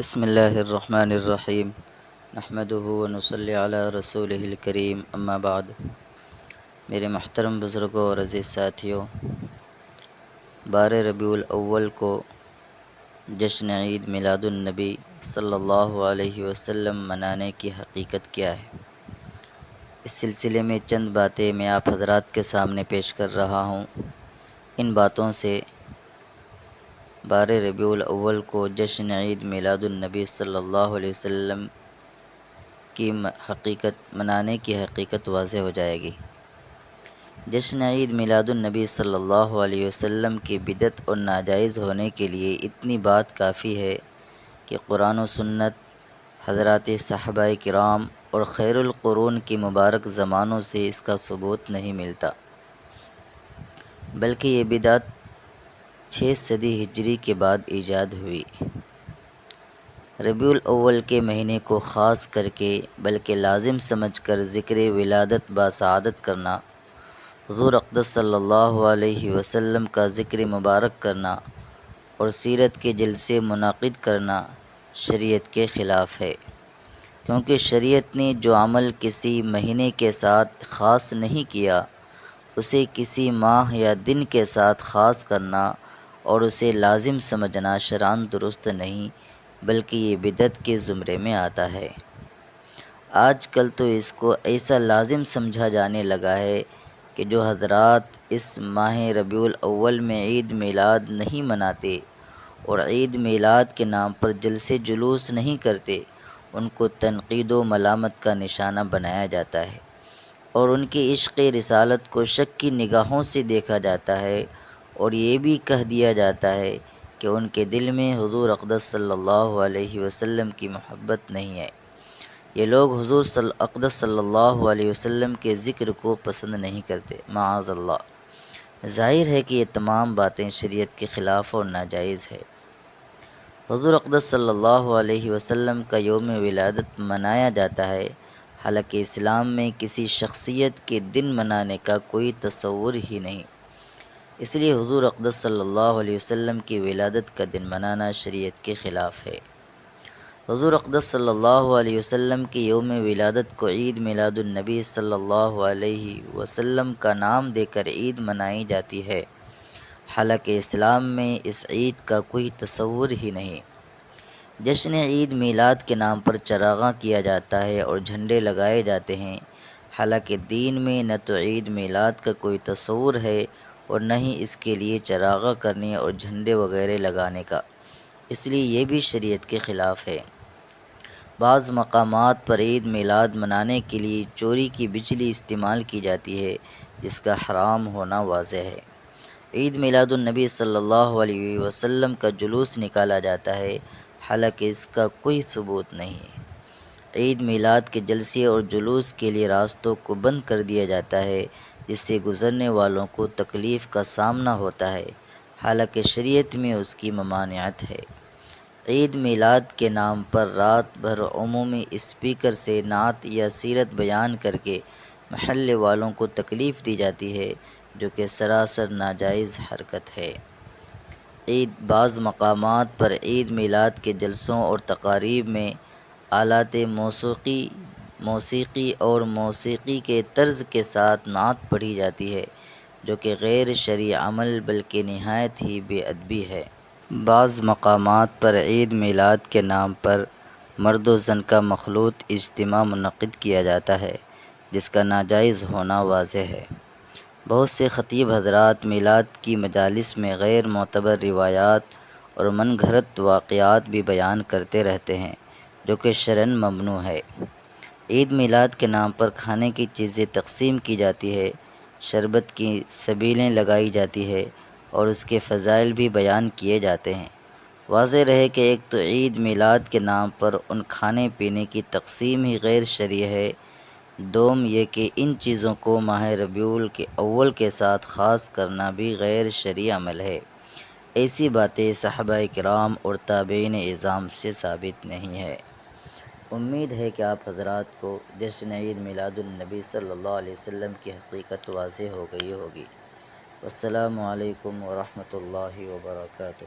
بسم اللہ الرحمن الرحیم نحمدہ ونصلی علی رسولہ الکریم اما بعد۔ میرے محترم بزرگوں اور عزیز ساتھیوں، 12 ربیع الاول کو جشن عید میلاد النبی صلی اللہ علیہ وسلم منانے کی حقیقت کیا ہے؟ اس سلسلے میں چند باتیں میں آپ حضرات کے سامنے پیش کر رہا ہوں۔ ان باتوں سے 12 ربیع الاول کو جشن عید میلاد النبی صلی اللہ علیہ وسلم کی منانے کی حقیقت واضح ہو جائے گی۔ جشن عید میلاد النبی صلی اللہ علیہ وسلم کی بدعت اور ناجائز ہونے کے لیے اتنی بات کافی ہے کہ قرآن و سنت، حضرات صحابہ کرام اور خیر القرون کی مبارک زمانوں سے اس کا ثبوت نہیں ملتا، بلکہ یہ بدعت 6 صدی ہجری کے بعد ایجاد ہوئی۔ ربیع الاول کے مہینے کو خاص کر کے بلکہ لازم سمجھ کر ذکر ولادت باسعادت کرنا، حضور اقدس صلی اللہ علیہ وسلم کا ذکر مبارک کرنا اور سیرت کے جلسے منعقد کرنا شریعت کے خلاف ہے، کیونکہ شریعت نے جو عمل کسی مہینے کے ساتھ خاص نہیں کیا، اسے کسی ماہ یا دن کے ساتھ خاص کرنا اور اسے لازم سمجھنا شرعاً درست نہیں، بلکہ یہ بدعت کے زمرے میں آتا ہے۔ آج کل تو اس کو ایسا لازم سمجھا جانے لگا ہے کہ جو حضرات اس ماہ ربیع الاول میں عید میلاد نہیں مناتے اور عید میلاد کے نام پر جلسے جلوس نہیں کرتے، ان کو تنقید و ملامت کا نشانہ بنایا جاتا ہے اور ان کی عشق رسالت کو شک کی نگاہوں سے دیکھا جاتا ہے، اور یہ بھی کہہ دیا جاتا ہے کہ ان کے دل میں حضور اقدس صلی اللہ علیہ وسلم کی محبت نہیں ہے۔ یہ لوگ حضور اقدس صلی اللہ علیہ وسلم کے ذکر کو پسند نہیں کرتے، معاذ اللہ۔ ظاہر ہے کہ یہ تمام باتیں شریعت کے خلاف اور ناجائز ہے۔ حضور اقدس صلی اللہ علیہ وسلم کا یوم ولادت منایا جاتا ہے، حالانکہ اسلام میں کسی شخصیت کے دن منانے کا کوئی تصور ہی نہیں، اس لیے حضور اقدس صلی اللہ علیہ وسلم کی ولادت کا دن منانا شریعت کے خلاف ہے۔ حضور اقدس صلی اللہ علیہ وسلم کی یوم ولادت کو عید میلاد النبی صلی اللہ علیہ وسلم کا نام دے کر عید منائی جاتی ہے، حالانکہ اسلام میں اس عید کا کوئی تصور ہی نہیں۔ جشن عید میلاد کے نام پر چراغاں کیا جاتا ہے اور جھنڈے لگائے جاتے ہیں، حالانکہ دین میں نہ تو عید میلاد کا کوئی تصور ہے اور نہ ہی اس کے لیے چراغاں کرنے اور جھنڈے وغیرہ لگانے کا، اس لیے یہ بھی شریعت کے خلاف ہے۔ بعض مقامات پر عید میلاد منانے کے لیے چوری کی بجلی استعمال کی جاتی ہے، جس کا حرام ہونا واضح ہے۔ عید میلاد النبی صلی اللہ علیہ وسلم کا جلوس نکالا جاتا ہے، حالانکہ اس کا کوئی ثبوت نہیں ہے۔ عید میلاد کے جلسے اور جلوس کے لیے راستوں کو بند کر دیا جاتا ہے، جس سے گزرنے والوں کو تکلیف کا سامنا ہوتا ہے، حالانکہ شریعت میں اس کی ممانعت ہے۔ عید میلاد کے نام پر رات بھر عمومی اسپیکر سے نعت یا سیرت بیان کر کے محلے والوں کو تکلیف دی جاتی ہے، جو کہ سراسر ناجائز حرکت ہے۔ بعض مقامات پر عید میلاد کے جلسوں اور تقاریب میں آلات موسیقی اور موسیقی کے طرز کے ساتھ نعت پڑھی جاتی ہے، جو کہ غیر شرعی عمل بلکہ نہایت ہی بے ادبی ہے۔ بعض مقامات پر عید میلاد کے نام پر مرد و زن کا مخلوط اجتماع منعقد کیا جاتا ہے، جس کا ناجائز ہونا واضح ہے۔ بہت سے خطیب حضرات میلاد کی مجالس میں غیر معتبر روایات اور من گھڑت واقعات بھی بیان کرتے رہتے ہیں، جو کہ شرعاً ممنوع ہے۔ عید میلاد کے نام پر کھانے کی چیزیں تقسیم کی جاتی ہے، شربت کی سبیلیں لگائی جاتی ہے اور اس کے فضائل بھی بیان کیے جاتے ہیں۔ واضح رہے کہ ایک تو عید میلاد کے نام پر ان کھانے پینے کی تقسیم ہی غیر شرعی ہے، دوم یہ کہ ان چیزوں کو ماہ ربیع الاول کے ساتھ خاص کرنا بھی غیر شرعی عمل ہے۔ ایسی باتیں صحابہ کرام اور تابعین اعظام سے ثابت نہیں ہے۔ امید ہے کہ آپ حضرات کو جشن عید میلاد النبی صلی اللہ علیہ وسلم کی حقیقت واضح ہو گئی ہوگی۔ والسلام علیکم ورحمۃ اللہ وبرکاتہ۔